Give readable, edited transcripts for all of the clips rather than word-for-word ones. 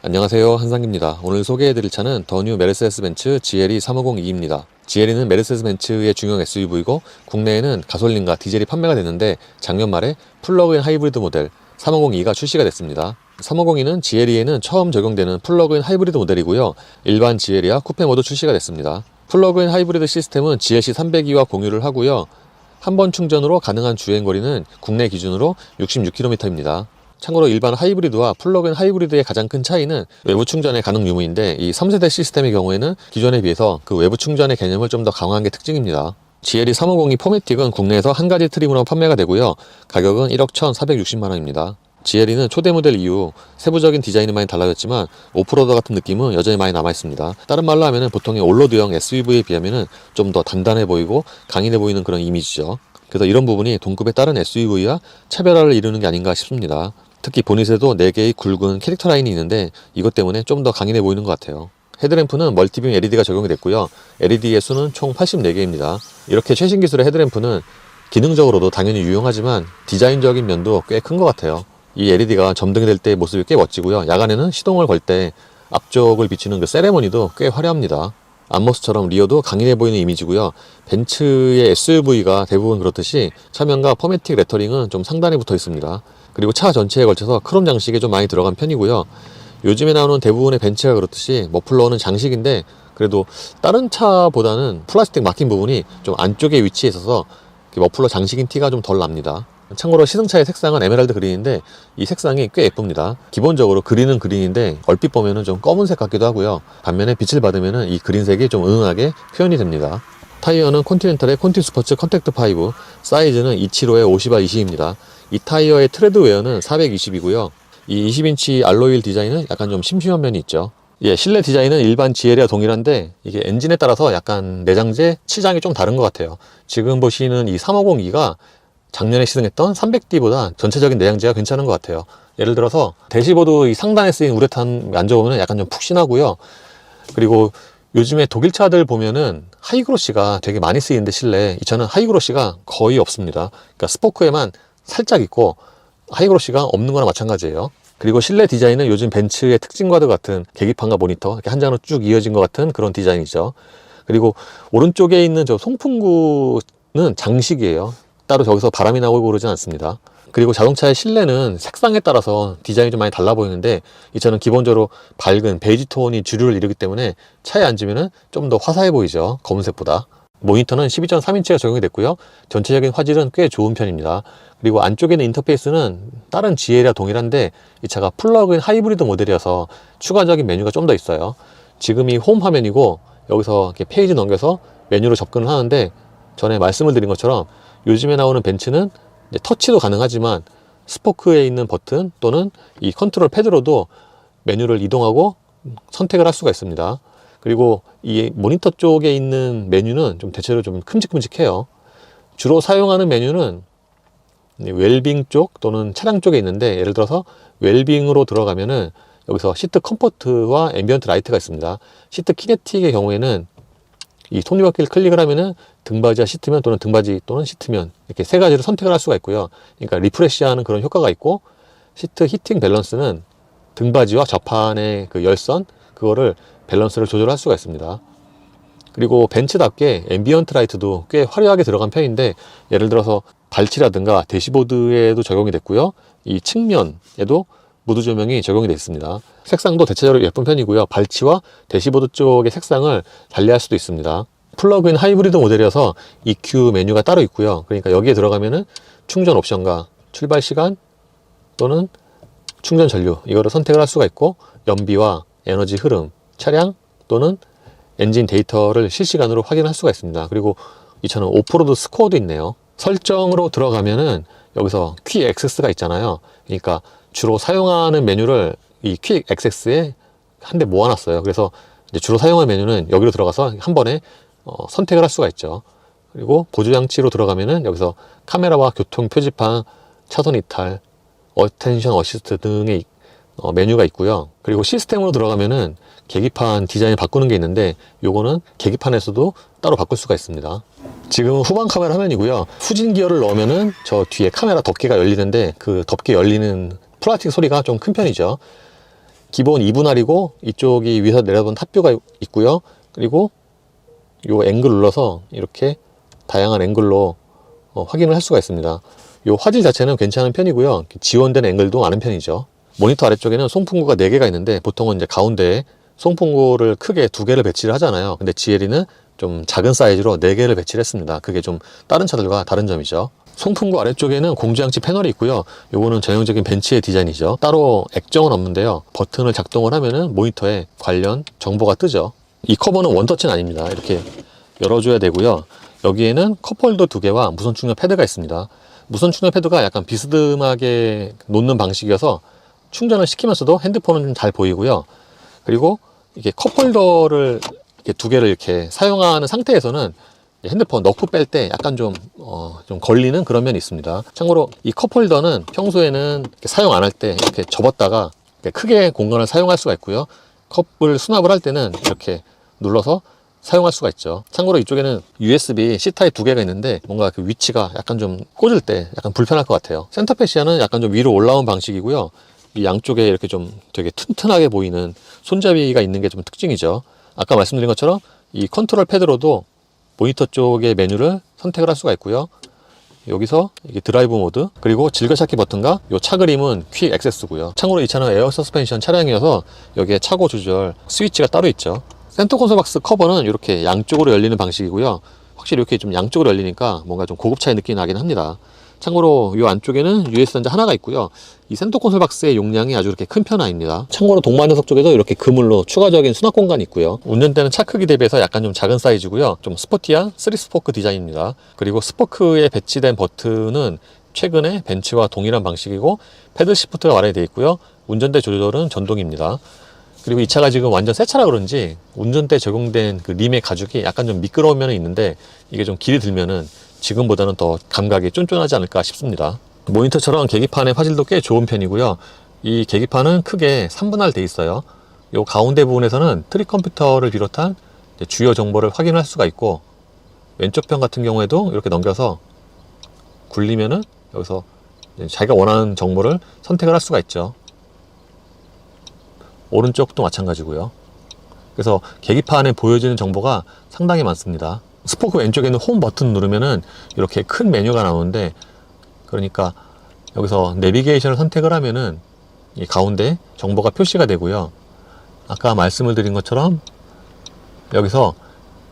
안녕하세요, 한상기입니다. 오늘 소개해드릴 차는 더 뉴 메르세데스 벤츠 GLE 3502입니다. GLE는 메르세데스 벤츠의 중형 SUV이고 국내에는 가솔린과 디젤이 판매가 됐는데 작년 말에 플러그인 하이브리드 모델 3502가 출시가 됐습니다. 3502는 GLE에는 처음 적용되는 플러그인 하이브리드 모델이고요. 일반 GLE와 쿠페 모두 출시가 됐습니다. 플러그인 하이브리드 시스템은 GLC 302와 공유를 하고요. 한 번 충전으로 가능한 주행거리는 국내 기준으로 66km입니다. 참고로 일반 하이브리드와 플러그인 하이브리드의 가장 큰 차이는 외부 충전의 가능 유무인데, 이 3세대 시스템의 경우에는 기존에 비해서 그 외부 충전의 개념을 좀 더 강화한 게 특징입니다. GLE 3502 포매틱은 국내에서 한 가지 트림으로 판매가 되고요. 가격은 1억 1,460만원입니다. GLE는 초대 모델 이후 세부적인 디자인은 많이 달라졌지만 오프로더 같은 느낌은 여전히 많이 남아있습니다. 다른 말로 하면 보통의 올로드형 SUV에 비하면 좀 더 단단해 보이고 강인해 보이는 그런 이미지죠. 그래서 이런 부분이 동급의 다른 SUV와 차별화를 이루는 게 아닌가 싶습니다. 특히 보닛에도 4개의 굵은 캐릭터 라인이 있는데 이것 때문에 좀 더 강인해 보이는 것 같아요. 헤드램프는 멀티빔 LED가 적용이 됐고요. LED의 수는 총 84개입니다. 이렇게 최신 기술의 헤드램프는 기능적으로도 당연히 유용하지만 디자인적인 면도 꽤 큰 것 같아요. 이 LED가 점등이 될 때의 모습이 꽤 멋지고요. 야간에는 시동을 걸 때 앞쪽을 비추는 그 세레머니도 꽤 화려합니다. 앞모습처럼 리어도 강인해 보이는 이미지고요. 벤츠의 SUV가 대부분 그렇듯이 차면과 포매틱 레터링은 좀 상단에 붙어 있습니다. 그리고 차 전체에 걸쳐서 크롬 장식이 좀 많이 들어간 편이고요. 요즘에 나오는 대부분의 벤츠가 그렇듯이 머플러는 장식인데 그래도 다른 차보다는 플라스틱 막힌 부분이 좀 안쪽에 위치해 있어서 머플러 장식인 티가 좀 덜 납니다. 참고로 시승차의 색상은 에메랄드 그린인데 이 색상이 꽤 예쁩니다. 기본적으로 그린은 그린인데 얼핏 보면 좀 검은색 같기도 하고요. 반면에 빛을 받으면 이 그린색이 좀 은은하게 표현이 됩니다. 타이어는 콘티넨탈의 콘티 스포츠 컨택트 5, 사이즈는 275에 50R20입니다. 이 타이어의 트레드 웨어는 420이고요. 이 20인치 알로이 디자인은 약간 좀 심심한 면이 있죠. 실내 디자인은 일반 GLE와 동일한데 이게 엔진에 따라서 약간 내장재 치장이 좀 다른 것 같아요. 지금 보시는 이 3502가 작년에 시승했던 300D보다 전체적인 내장재가 괜찮은 것 같아요. 예를 들어서 대시보드 이 상단에 쓰인 우레탄 앉아보면 약간 좀 푹신하고요. 그리고 요즘에 독일 차들 보면은 하이그로시가 되게 많이 쓰이는데 실내 이 차는 하이그로시가 거의 없습니다. 그러니까 스포크에만 살짝 있고 하이그로시가 없는 거나 마찬가지예요. 그리고 실내 디자인은 요즘 벤츠의 특징과도 같은 계기판과 모니터 이렇게 한 장으로 쭉 이어진 것 같은 그런 디자인이죠. 그리고 오른쪽에 있는 저 송풍구는 장식이에요. 따로 저기서 바람이 나오고 그러진 않습니다. 그리고 자동차의 실내는 색상에 따라서 디자인이 좀 많이 달라 보이는데 이 차는 기본적으로 밝은 베이지 톤이 주류를 이루기 때문에 차에 앉으면 좀 더 화사해 보이죠. 검은색보다. 모니터는 12.3인치가 적용이 됐고요. 전체적인 화질은 꽤 좋은 편입니다. 그리고 안쪽에 있는 인터페이스는 다른 GLE와 동일한데 이 차가 플러그인 하이브리드 모델이어서 추가적인 메뉴가 좀 더 있어요. 지금 이 홈 화면이고 여기서 이렇게 페이지 넘겨서 메뉴로 접근을 하는데 전에 말씀을 드린 것처럼 요즘에 나오는 벤츠는 이제 터치도 가능하지만 스포크에 있는 버튼 또는 이 컨트롤 패드로도 메뉴를 이동하고 선택을 할 수가 있습니다. 그리고 이 모니터 쪽에 있는 메뉴는 좀 대체로 좀 큼직큼직해요. 주로 사용하는 메뉴는 웰빙 쪽 또는 차량 쪽에 있는데 예를 들어서 웰빙으로 들어가면은 여기서 시트 컴포트와 앰비언트 라이트가 있습니다. 시트 키네틱의 경우에는 이 톱니바퀴를 클릭을 하면은 등받이와 시트면 또는 등받이 또는 시트면 이렇게 세 가지를 선택을 할 수가 있고요. 그러니까 리프레시하는 그런 효과가 있고, 시트 히팅 밸런스는 등받이와 좌판의 그 열선 그거를 밸런스를 조절할 수가 있습니다. 그리고 벤츠답게 앰비언트 라이트도 꽤 화려하게 들어간 편인데 예를 들어서 발치라든가 대시보드에도 적용이 됐고요. 이 측면에도 무드 조명이 적용이 되어 있습니다. 색상도 대체적으로 예쁜 편이고요. 발치와 대시보드 쪽의 색상을 달리할 수도 있습니다. 플러그인 하이브리드 모델이어서 EQ 메뉴가 따로 있고요. 그러니까 여기에 들어가면은 충전 옵션과 출발 시간 또는 충전 전류 이거를 선택을 할 수가 있고, 연비와 에너지 흐름, 차량 또는 엔진 데이터를 실시간으로 확인할 수가 있습니다. 그리고 이 차는 오프로드 스코어도 있네요. 설정으로 들어가면은 여기서 퀵 액세스가 있잖아요. 그러니까 주로 사용하는 메뉴를 이 퀵 액세스에 한 대 모아놨어요. 그래서 이제 주로 사용하는 메뉴는 여기로 들어가서 한 번에 선택을 할 수가 있죠. 그리고 보조장치로 들어가면은 여기서 카메라와 교통 표지판, 차선 이탈, 어텐션 어시스트 등의 메뉴가 있고요. 그리고 시스템으로 들어가면은 계기판 디자인 바꾸는 게 있는데 요거는 계기판에서도 따로 바꿀 수가 있습니다. 지금 후방 카메라 화면이고요. 후진 기어를 넣으면은 저 뒤에 카메라 덮개가 열리는데 그 덮개 열리는 플라스틱 소리가 좀 큰 편이죠. 기본 2분할이고 이쪽이 위에서 내려본 탑뷰가 있고요. 그리고 요 앵글 눌러서 이렇게 다양한 앵글로 확인을 할 수가 있습니다. 요 화질 자체는 괜찮은 편이고요. 지원된 앵글도 많은 편이죠. 모니터 아래쪽에는 송풍구가 4개가 있는데 보통은 이제 가운데에 송풍구를 크게 2개를 배치를 하잖아요. 근데 GLE는 좀 작은 사이즈로 4개를 배치를 했습니다. 그게 좀 다른 차들과 다른 점이죠. 송풍구 아래쪽에는 공조장치 패널이 있고요. 요거는 전형적인 벤츠의 디자인이죠. 따로 액정은 없는데요. 버튼을 작동을 하면은 모니터에 관련 정보가 뜨죠. 이 커버는 원터치는 아닙니다. 이렇게 열어줘야 되고요. 여기에는 컵홀더 2개와 무선 충전 패드가 있습니다. 무선 충전 패드가 약간 비스듬하게 놓는 방식이어서 충전을 시키면서도 핸드폰은 좀 잘 보이고요. 그리고 이게 컵홀더를 이렇게 2개를 이렇게 사용하는 상태에서는 핸드폰 넣고 뺄 때 약간 좀 걸리는 그런 면이 있습니다. 참고로 이 컵홀더는 평소에는 사용 안 할 때 이렇게 접었다가 이렇게 크게 공간을 사용할 수가 있고요. 컵을 수납을 할 때는 이렇게 눌러서 사용할 수가 있죠. 참고로 이쪽에는 USB C타입 2개가 있는데 뭔가 그 위치가 약간 좀 꽂을 때 약간 불편할 것 같아요. 센터 패시아는 약간 좀 위로 올라온 방식이고요. 이 양쪽에 이렇게 좀 되게 튼튼하게 보이는 손잡이가 있는 게 좀 특징이죠. 아까 말씀드린 것처럼 이 컨트롤 패드로도 모니터 쪽의 메뉴를 선택을 할 수가 있고요. 여기서 이게 드라이브 모드, 그리고 즐겨찾기 버튼과 요 차그림은 퀵 액세스고요. 참고로 이 차는 에어 서스펜션 차량이어서 여기에 차고 조절 스위치가 따로 있죠. 센터 콘솔 박스 커버는 이렇게 양쪽으로 열리는 방식이고요. 확실히 이렇게 좀 양쪽으로 열리니까 뭔가 좀 고급차의 느낌이 나긴 합니다. 참고로 이 안쪽에는 USB 단자 하나가 있고요. 이 센터 콘솔 박스의 용량이 아주 이렇게 큰 편 아닙니다. 참고로 동반 녀석 쪽에도 이렇게 그물로 추가적인 수납 공간이 있고요. 운전대는 차 크기 대비해서 약간 좀 작은 사이즈고요. 좀 스포티한 3스포크 디자인입니다. 그리고 스포크에 배치된 버튼은 최근에 벤츠와 동일한 방식이고 패들 시프트가 마련되어 있고요. 운전대 조절은 전동입니다. 그리고 이 차가 지금 완전 새 차라 그런지 운전대에 적용된 그 림의 가죽이 약간 좀 미끄러운 면은 있는데 이게 좀 길이 들면은 지금보다는 더 감각이 쫀쫀하지 않을까 싶습니다. 모니터처럼 계기판의 화질도 꽤 좋은 편이고요. 이 계기판은 크게 3분할 돼 있어요. 이 가운데 부분에서는 트릭 컴퓨터를 비롯한 주요 정보를 확인할 수가 있고, 왼쪽 편 같은 경우에도 이렇게 넘겨서 굴리면은 여기서 자기가 원하는 정보를 선택을 할 수가 있죠. 오른쪽도 마찬가지고요. 그래서 계기판에 보여지는 정보가 상당히 많습니다. 스포크 왼쪽에는 홈 버튼 누르면은 이렇게 큰 메뉴가 나오는데, 그러니까 여기서 내비게이션을 선택을 하면은 이 가운데 정보가 표시가 되고요. 아까 말씀을 드린 것처럼 여기서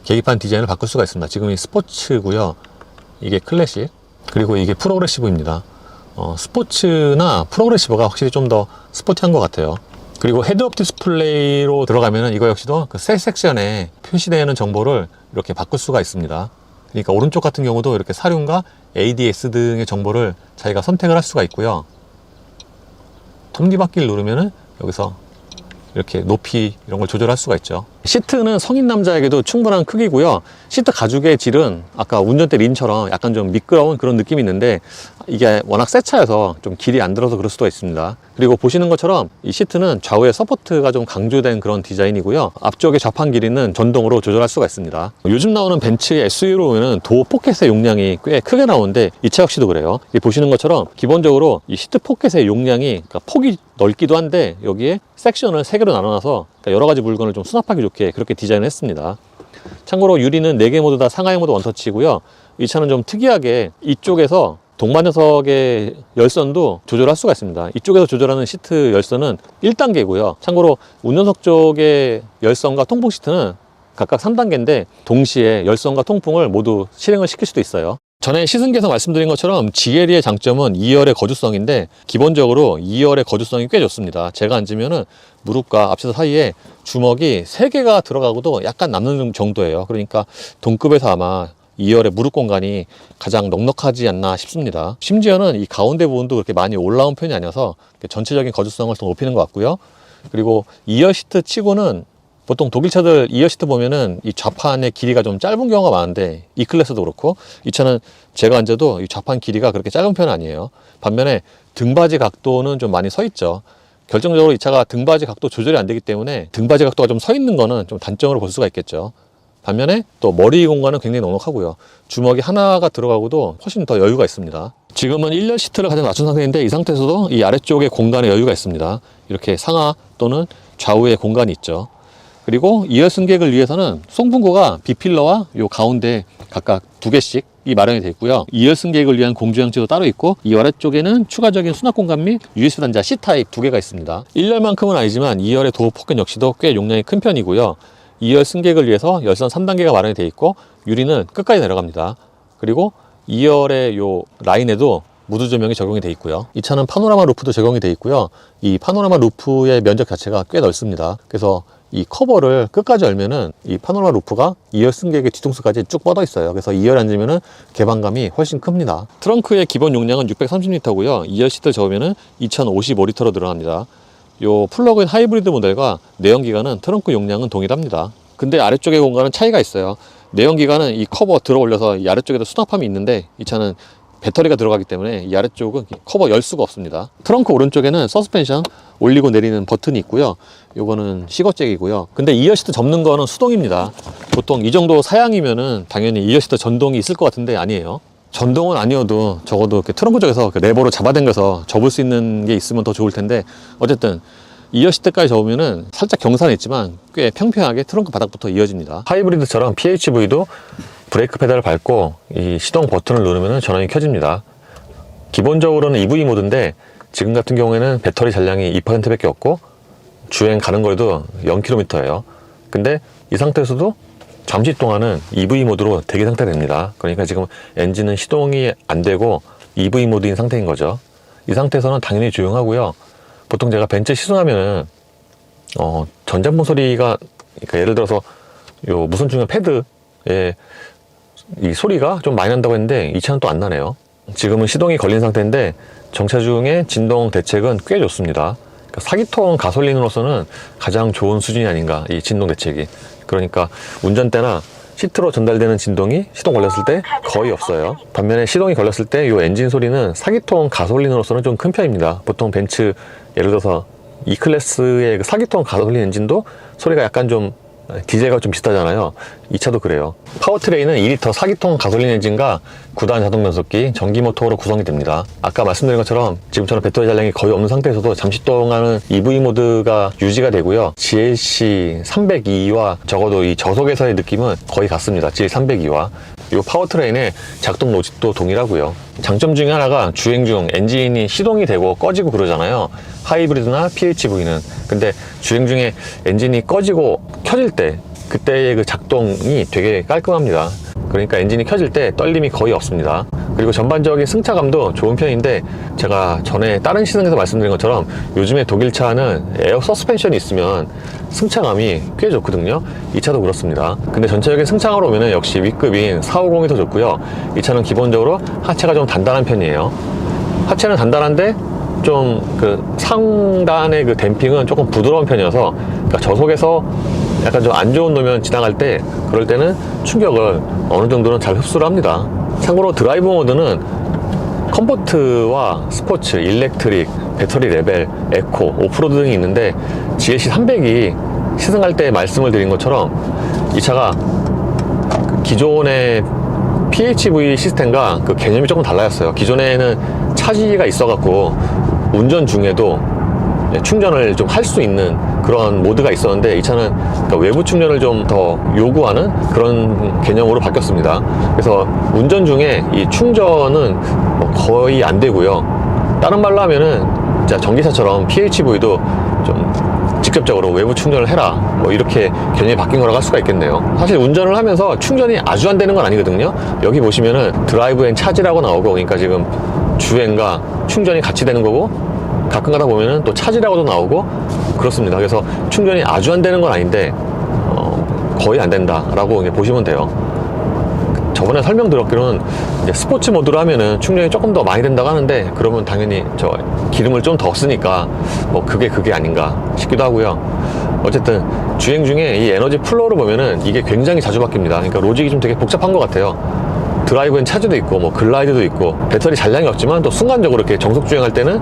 계기판 디자인을 바꿀 수가 있습니다. 지금 이 스포츠고요. 이게 클래식, 그리고 이게 프로그레시브입니다. 스포츠나 프로그레시브가 확실히 좀 더 스포티한 것 같아요. 그리고 헤드업 디스플레이로 들어가면은 이거 역시도 그 셀 섹션에 표시되는 정보를 이렇게 바꿀 수가 있습니다. 그러니까 오른쪽 같은 경우도 이렇게 사륜과 ADS 등의 정보를 자기가 선택을 할 수가 있고요. 톱니바퀴를 누르면은 여기서 이렇게 높이 이런 걸 조절할 수가 있죠. 시트는 성인 남자에게도 충분한 크기고요. 시트 가죽의 질은 아까 운전대 린처럼 약간 좀 미끄러운 그런 느낌이 있는데, 이게 워낙 새 차여서 좀 길이 안 들어서 그럴 수도 있습니다. 그리고 보시는 것처럼 이 시트는 좌우에 서포트가 좀 강조된 그런 디자인이고요. 앞쪽의 좌판 길이는 전동으로 조절할 수가 있습니다. 요즘 나오는 벤츠 SUV로 보면 도어 포켓의 용량이 꽤 크게 나오는데 이 차 역시도 그래요. 보시는 것처럼 기본적으로 이 시트 포켓의 용량이, 그러니까 폭이 넓기도 한데 여기에 섹션을 3개로 나눠놔서 여러 가지 물건을 좀 수납하기 좋게 그렇게 디자인을 했습니다. 참고로 유리는 4개 모두 다 상하이 모드 원터치고요. 이 차는 좀 특이하게 이쪽에서 동반 녀석의 열선도 조절할 수가 있습니다. 이쪽에서 조절하는 시트 열선은 1단계고요. 참고로 운전석 쪽의 열선과 통풍 시트는 각각 3단계인데 동시에 열선과 통풍을 모두 실행을 시킬 수도 있어요. 전에 시승기에서 말씀드린 것처럼 GLE의 장점은 2열의 거주성인데, 기본적으로 2열의 거주성이 꽤 좋습니다. 제가 앉으면은 무릎과 앞치마 사이에 주먹이 3개가 들어가고도 약간 남는 정도예요. 그러니까 동급에서 아마 2열의 무릎 공간이 가장 넉넉하지 않나 싶습니다. 심지어는 이 가운데 부분도 그렇게 많이 올라온 편이 아니어서 전체적인 거주성을 더 높이는 것 같고요. 그리고 2열 시트 치고는 보통 독일 차들 2열 시트 보면은 이 좌판의 길이가 좀 짧은 경우가 많은데, 이 클래스도 그렇고 이 차는 제가 앉아도 이 좌판 길이가 그렇게 짧은 편은 아니에요. 반면에 등받이 각도는 좀 많이 서 있죠. 결정적으로 이 차가 등받이 각도 조절이 안 되기 때문에 등받이 각도가 좀 서 있는 거는 좀 단점으로 볼 수가 있겠죠. 반면에 또 머리 공간은 굉장히 넉넉하고요. 주먹이 하나가 들어가고도 훨씬 더 여유가 있습니다. 지금은 1열 시트를 가장 낮춘 상태인데 이 상태에서도 이 아래쪽에 공간에 여유가 있습니다. 이렇게 상하 또는 좌우에 공간이 있죠. 그리고 2열 승객을 위해서는 송풍구가 B필러와 요 가운데 각각 2개씩이 마련이 되어 있고요. 2열 승객을 위한 공조장치도 따로 있고 이 아래쪽에는 추가적인 수납 공간 및 USB 단자 C타입 2개가 있습니다. 1열만큼은 아니지만 2열의 도어 포켓 역시도 꽤 용량이 큰 편이고요. 2열 승객을 위해서 열선 3단계가 마련이 되어 있고 유리는 끝까지 내려갑니다. 그리고 2열의 요 라인에도 무드 조명이 적용이 되어 있고요. 이 차는 파노라마 루프도 적용이 되어 있고요. 이 파노라마 루프의 면적 자체가 꽤 넓습니다. 그래서 이 커버를 끝까지 열면은 이 파노라마 루프가 2열 승객의 뒤통수까지 쭉 뻗어 있어요. 그래서 2열에 앉으면은 개방감이 훨씬 큽니다. 트렁크의 기본 용량은 630리터고요. 2열 시트를 접으면은 2055리터로 늘어납니다. 요 플러그인 하이브리드 모델과 내연기관은 트렁크 용량은 동일합니다. 근데 아래쪽의 공간은 차이가 있어요. 내연기관은 이 커버 들어 올려서 이 아래쪽에도 수납함이 있는데 이 차는 배터리가 들어가기 때문에 이 아래쪽은 커버 열 수가 없습니다. 트렁크 오른쪽에는 서스펜션 올리고 내리는 버튼이 있고요. 요거는 시거잭이고요. 근데 2열 시트 접는 거는 수동입니다. 보통 이 정도 사양이면은 당연히 2열 시트 전동이 있을 것 같은데 아니에요. 전동은 아니어도 적어도 이렇게 트렁크 쪽에서 레버로 잡아당겨서 접을 수 있는 게 있으면 더 좋을 텐데 어쨌든 2열 시트까지 접으면은 살짝 경사는 있지만 꽤 평평하게 트렁크 바닥부터 이어집니다. 하이브리드처럼 PHV도 브레이크 페달을 밟고 이 시동 버튼을 누르면 전원이 켜집니다. 기본적으로는 EV 모드인데 지금 같은 경우에는 배터리 잔량이 2%밖에 없고 주행 가는 거리도 0km예요. 근데 이 상태에서도 잠시 동안은 EV 모드로 대기 상태가 됩니다. 그러니까 지금 엔진은 시동이 안 되고 EV 모드인 상태인 거죠. 이 상태에서는 당연히 조용하고요. 보통 제가 벤츠 시승하면은 전자문 소리가, 그러니까 예를 들어서 요 무선 충전 패드에 이 소리가 좀 많이 난다고 했는데 이 차는 또 안 나네요. 지금은 시동이 걸린 상태인데 정차 중에 진동 대책은 꽤 좋습니다. 그러니까 4기통 가솔린으로서는 가장 좋은 수준이 아닌가, 이 진동 대책이. 그러니까 운전대나 시트로 전달되는 진동이 시동 걸렸을 때 거의 없어요. 반면에 시동이 걸렸을 때 이 엔진 소리는 4기통 가솔린으로서는 좀 큰 편입니다. 보통 벤츠 예를 들어서 E클래스의 4기통 가솔린 엔진도 소리가 약간 좀 디젤과 좀 비슷하잖아요. 이 차도 그래요. 파워트레인은 2리터 4기통 가솔린 엔진과 9단 자동 변속기, 전기 모터로 구성이 됩니다. 아까 말씀드린 것처럼 지금처럼 배터리 잔량이 거의 없는 상태에서도 잠시 동안은 EV 모드가 유지가 되고요. GLC 302와 적어도 이 저속에서의 느낌은 거의 같습니다. GLC 302와. 이 파워트레인의 작동 로직도 동일하고요. 장점 중에 하나가 주행 중 엔진이 시동이 되고 꺼지고 그러잖아요. 하이브리드나 PHV는. 근데 주행 중에 엔진이 꺼지고 켜질 때 그때의 그 작동이 되게 깔끔합니다. 그러니까 엔진이 켜질 때 떨림이 거의 없습니다. 그리고 전반적인 승차감도 좋은 편인데 제가 전에 다른 시승에서 말씀드린 것처럼 요즘에 독일 차는 에어 서스펜션이 있으면 승차감이 꽤 좋거든요. 이 차도 그렇습니다. 근데 전체적인 승차감으로 보면 역시 V급인 450이 더 좋고요. 이 차는 기본적으로 하체가 좀 단단한 편이에요. 하체는 단단한데 좀 그 상단의 그 댐핑은 조금 부드러운 편이어서, 그러니까 저속에서 약간 좀 안 좋은 노면 지나갈 때 그럴 때는 충격을 어느 정도는 잘 흡수를 합니다. 참고로 드라이브 모드는 컴포트와 스포츠, 일렉트릭, 배터리 레벨, 에코, 오프로드 등이 있는데 GLC 300이 시승할 때 말씀을 드린 것처럼 이 차가 기존의 PHV 시스템과 그 개념이 조금 달라졌어요. 기존에는 차지가 있어갖고 운전 중에도 충전을 좀 할 수 있는 그런 모드가 있었는데 이 차는 그러니까 외부 충전을 좀 더 요구하는 그런 개념으로 바뀌었습니다. 그래서 운전 중에 이 충전은 거의 안 되고요. 다른 말로 하면은 진짜 전기차처럼 PHV도 좀 직접적으로 외부 충전을 해라, 뭐 이렇게 개념이 바뀐 거라고 할 수가 있겠네요. 사실 운전을 하면서 충전이 아주 안 되는 건 아니거든요. 여기 보시면은 드라이브 앤 차지라고 나오고, 그러니까 지금 주행과 충전이 같이 되는 거고, 가끔 가다 보면은 또 차지라고도 나오고 그렇습니다. 그래서 충전이 아주 안 되는 건 아닌데 거의 안 된다라고 보시면 돼요. 저번에 설명드렸기로는 이제 스포츠 모드로 하면은 충전이 조금 더 많이 된다고 하는데, 그러면 당연히 저 기름을 좀 더 쓰니까 뭐 그게 아닌가 싶기도 하고요. 어쨌든 주행 중에 이 에너지 플로우를 보면은 이게 굉장히 자주 바뀝니다. 그러니까 로직이 좀 되게 복잡한 것 같아요. 드라이브엔 차지도 있고 뭐 글라이드도 있고 배터리 잔량이 없지만 또 순간적으로 이렇게 정속 주행할 때는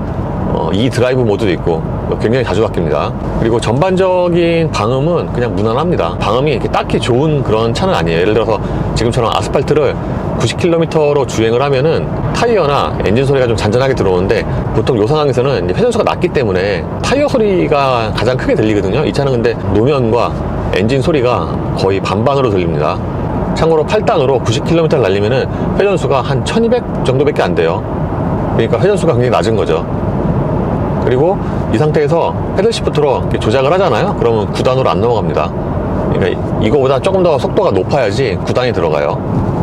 이 드라이브 모드도 있고 굉장히 자주 바뀝니다. 그리고 전반적인 방음은 그냥 무난합니다. 방음이 이렇게 딱히 좋은 그런 차는 아니에요. 예를 들어서 지금처럼 아스팔트를 90km로 주행을 하면은 타이어나 엔진 소리가 좀 잔잔하게 들어오는데, 보통 요 상황에서는 이제 회전수가 낮기 때문에 타이어 소리가 가장 크게 들리거든요. 이 차는 근데 노면과 엔진 소리가 거의 반반으로 들립니다. 참고로 8단으로 90km를 달리면은 회전수가 한 1200 정도밖에 안 돼요. 그러니까 회전수가 굉장히 낮은 거죠. 그리고 이 상태에서 패들 시프트로 이렇게 조작을 하잖아요. 그러면 9단으로 안 넘어갑니다. 그러니까 이거보다 조금 더 속도가 높아야지 9단이 들어가요.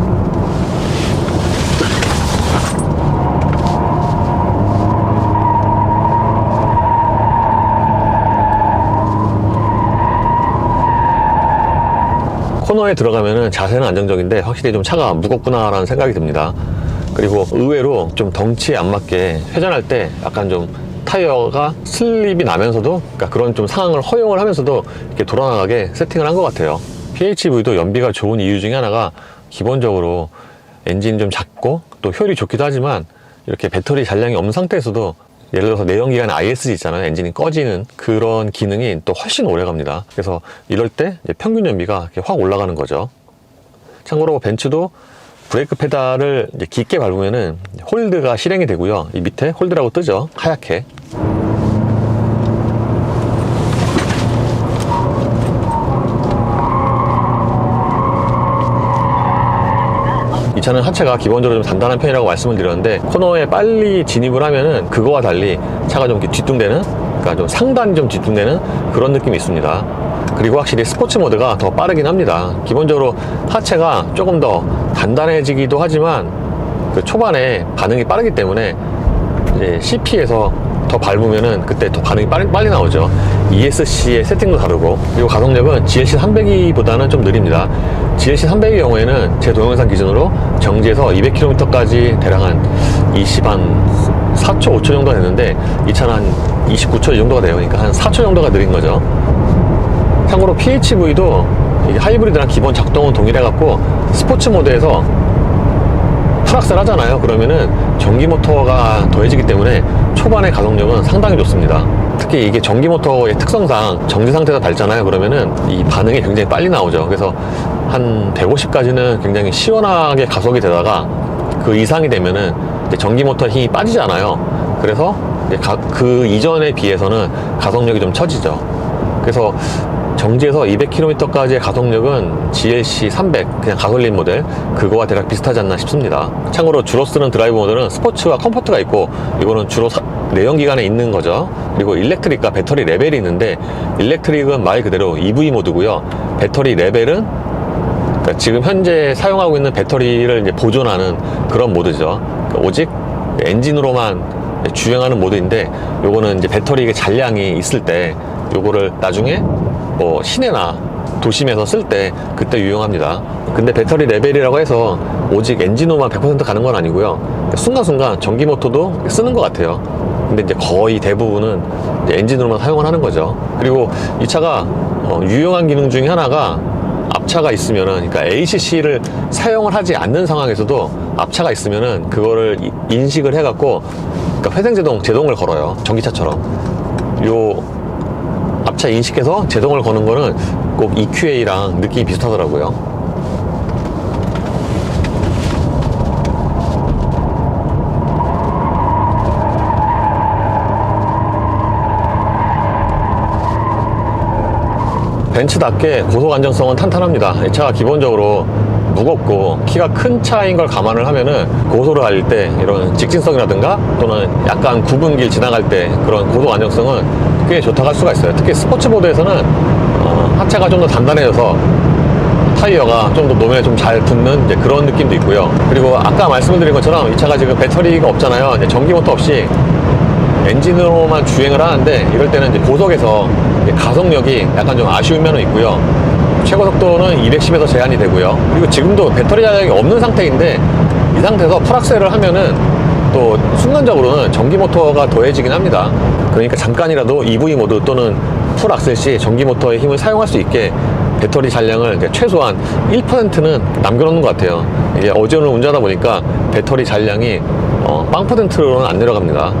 코너에 들어가면은 자세는 안정적인데 확실히 좀 차가 무겁구나라는 생각이 듭니다. 그리고 의외로 좀 덩치에 안 맞게 회전할 때 약간 좀 타이어가 슬립이 나면서도, 그러니까 그런 좀 상황을 허용을 하면서도 이렇게 돌아나가게 세팅을 한 것 같아요. PHEV도 연비가 좋은 이유 중에 하나가 기본적으로 엔진이 좀 작고 또 효율이 좋기도 하지만 이렇게 배터리 잔량이 없는 상태에서도 예를 들어서 내연기관 ISG 있잖아요. 엔진이 꺼지는 그런 기능이 또 훨씬 오래 갑니다. 그래서 이럴 때 이제 평균 연비가 이렇게 확 올라가는 거죠. 참고로 벤츠도 브레이크 페달을 이제 깊게 밟으면은 홀드가 실행이 되고요. 이 밑에 홀드라고 뜨죠. 하얗게. 이 차는 하체가 기본적으로 좀 단단한 편이라고 말씀을 드렸는데, 코너에 빨리 진입을 하면은 그거와 달리 차가 좀 뒤뚱대는, 그러니까 좀 상단이 좀 뒤뚱대는 그런 느낌이 있습니다. 그리고 확실히 스포츠 모드가 더 빠르긴 합니다. 기본적으로 하체가 조금 더 단단해지기도 하지만 그 초반에 반응이 빠르기 때문에 이제 CP에서 더 밟으면은 그때 더 반응이 빨리 나오죠. ESC의 세팅도 다르고, 그리고 가속력은 GLC 300이보다는 좀 느립니다. GLC 300의 경우에는 제 동영상 기준으로 정지에서 200km까지 대략 한 4초, 5초 정도가 되는데, 이 차는 한 29초 정도가 돼요. 그러니까 한 4초 정도가 느린 거죠. 참고로 PHEV도 하이브리드랑 기본 작동은 동일해갖고 스포츠 모드에서 풀악셀 하잖아요. 그러면은 전기 모터가 더해지기 때문에 초반의 가속력은 상당히 좋습니다. 특히 이게 전기 모터의 특성상 정지 상태에서 밟잖아요. 그러면은 이 반응이 굉장히 빨리 나오죠. 그래서 한 150까지는 굉장히 시원하게 가속이 되다가 그 이상이 되면은 이제 전기 모터 힘이 빠지잖아요. 그래서 이제 그 이전에 비해서는 가속력이 좀 처지죠. 그래서 정지에서 200km까지의 가속력은 GLC 300 그냥 가솔린 모델 그거와 대략 비슷하지 않나 싶습니다. 참고로 주로 쓰는 드라이브 모델은 스포츠와 컴포트가 있고, 이거는 주로 내연기관에 있는 거죠. 그리고 일렉트릭과 배터리 레벨이 있는데, 일렉트릭은 말 그대로 EV 모드고요. 배터리 레벨은 그러니까 지금 현재 사용하고 있는 배터리를 이제 보존하는 그런 모드죠. 그러니까 오직 엔진으로만 주행하는 모드인데, 요거는 이제 배터리 잔량이 있을 때 요거를 나중에 뭐 시내나 도심에서 쓸 때 그때 유용합니다. 근데 배터리 레벨이라고 해서 오직 엔진으로만 100% 가는 건 아니고요. 순간순간 전기 모터도 쓰는 것 같아요. 근데 이제 거의 대부분은 이제 엔진으로만 사용을 하는 거죠. 그리고 이 차가 유용한 기능 중에 하나가, 앞차가 있으면은, 그러니까 ACC를 사용을 하지 않는 상황에서도 앞차가 있으면은 그거를 인식을 해갖고, 그러니까 제동을 걸어요. 전기차처럼. 요 앞차 인식해서 제동을 거는 거는 꼭 EQA랑 느낌이 비슷하더라고요. 벤츠답게 고속 안정성은 탄탄합니다. 이 차가 기본적으로 무겁고 키가 큰 차인 걸 감안을 하면은 고속을 달릴 때 이런 직진성이라든가 또는 약간 굽은 길 지나갈 때 그런 고속 안정성은 꽤 좋다고 할 수가 있어요. 특히 스포츠 모드에서는 하체가 좀 더 단단해져서 타이어가 좀 더 노면에 좀 잘 붙는 이제 그런 느낌도 있고요. 그리고 아까 말씀을 드린 것처럼 이 차가 지금 배터리가 없잖아요. 이제 전기 모터 없이 엔진으로만 주행을 하는데, 이럴 때는 이제 고속에서 가속력이 약간 좀 아쉬운 면은 있고요. 최고 속도는 210에서 제한이 되고요. 그리고 지금도 배터리 잔량이 없는 상태인데, 이 상태에서 풀악셀을 하면은 또 순간적으로는 전기 모터가 더해지긴 합니다. 그러니까 잠깐이라도 EV 모드 또는 풀악셀 시 전기 모터의 힘을 사용할 수 있게 배터리 잔량을 최소한 1%는 남겨놓는 것 같아요. 이게 어제 오늘 운전하다 보니까 배터리 잔량이 0%로는 안 내려갑니다.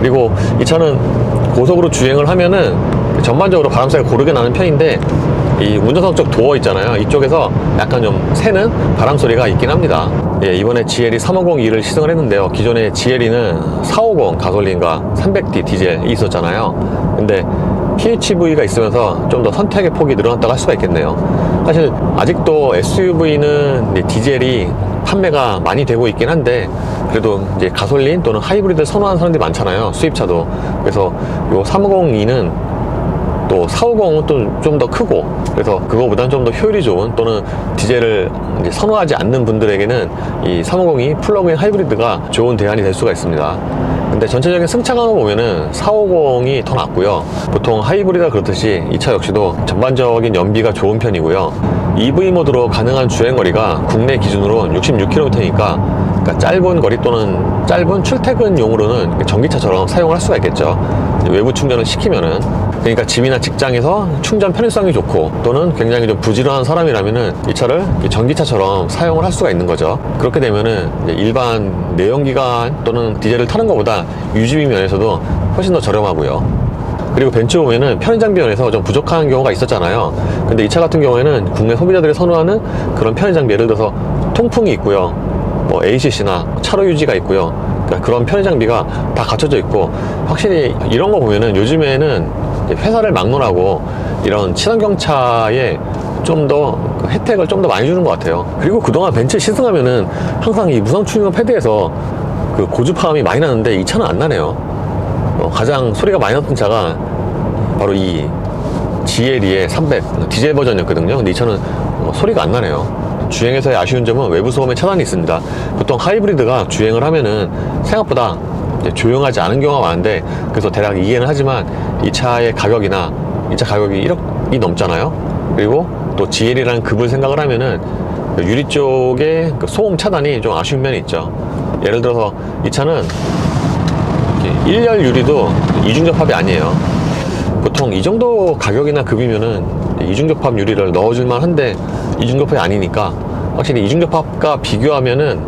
그리고 이 차는 고속으로 주행을 하면은 전반적으로 바람소리가 고르게 나는 편인데, 이 운전석 쪽 도어 있잖아요. 이쪽에서 약간 좀 새는 바람 소리가 있긴 합니다. 예, 이번에 GLE 350E를 시승을 했는데요. 기존에 GLE는 450 가솔린과 300D 디젤이 있었잖아요. 근데 PHEV가 있으면서 좀 더 선택의 폭이 늘어났다고 할 수가 있겠네요. 사실 아직도 SUV는 디젤이 판매가 많이 되고 있긴 한데, 그래도 이제 가솔린 또는 하이브리드 선호하는 사람들이 많잖아요. 수입차도. 그래서 요 350E는 또 450은 또 좀 더 크고, 그래서 그거보다는 좀 더 효율이 좋은, 또는 디젤을 이제 선호하지 않는 분들에게는 이 350이 플러그인 하이브리드가 좋은 대안이 될 수가 있습니다. 근데 전체적인 승차감을 보면은 450이 더 낫고요. 보통 하이브리드가 그렇듯이 이 차 역시도 전반적인 연비가 좋은 편이고요. EV 모드로 가능한 주행거리가 국내 기준으로 66km니까 짧은 거리 또는 짧은 출퇴근용으로는 전기차처럼 사용을 할 수가 있겠죠. 외부 충전을 시키면은. 그러니까 집이나 직장에서 충전 편의성이 좋고, 또는 굉장히 좀 부지런한 사람이라면은 이 차를 전기차처럼 사용을 할 수가 있는 거죠. 그렇게 되면은 일반 내연기관 또는 디젤을 타는 것보다 유지비 면에서도 훨씬 더 저렴하고요. 그리고 벤츠 보면은 편의장비 면에서 좀 부족한 경우가 있었잖아요. 근데 이 차 같은 경우에는 국내 소비자들이 선호하는 그런 편의장비, 예를 들어서 통풍이 있고요, 뭐 ACC나 차로 유지가 있고요. 그러니까 그런 편의장비가 다 갖춰져 있고, 확실히 이런 거 보면은 요즘에는 회사를 막론하고 이런 친환경차에 좀 더 혜택을 좀 더 많이 주는 것 같아요. 그리고 그동안 벤츠 시승하면은 항상 이 무선 충전 패드에서 그 고주파음이 많이 나는데 이 차는 안 나네요. 가장 소리가 많이 났던 차가 바로 이 GLE의 300 디젤 버전이었거든요. 근데 이 차는 소리가 안 나네요. 주행에서의 아쉬운 점은 외부 소음의 차단이 있습니다. 보통 하이브리드가 주행을 하면은 생각보다 조용하지 않은 경우가 많은데, 그래서 대략 이해는 하지만 이 차의 가격이나 이 차 가격이 1억이 넘잖아요. 그리고 또 GL이라는 급을 생각을 하면은 유리 쪽의 그 소음 차단이 좀 아쉬운 면이 있죠. 예를 들어서 이 차는 1열 유리도 이중접합이 아니에요. 보통 이 정도 가격이나 급이면은 이중접합 유리를 넣어줄만 한데 이중접합이 아니니까, 확실히 이중접합과 비교하면은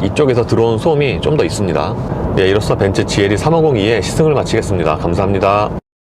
이쪽에서 들어온 소음이 좀 더 있습니다. 네, 이로써 벤츠 GLE 350E의 시승을 마치겠습니다. 감사합니다.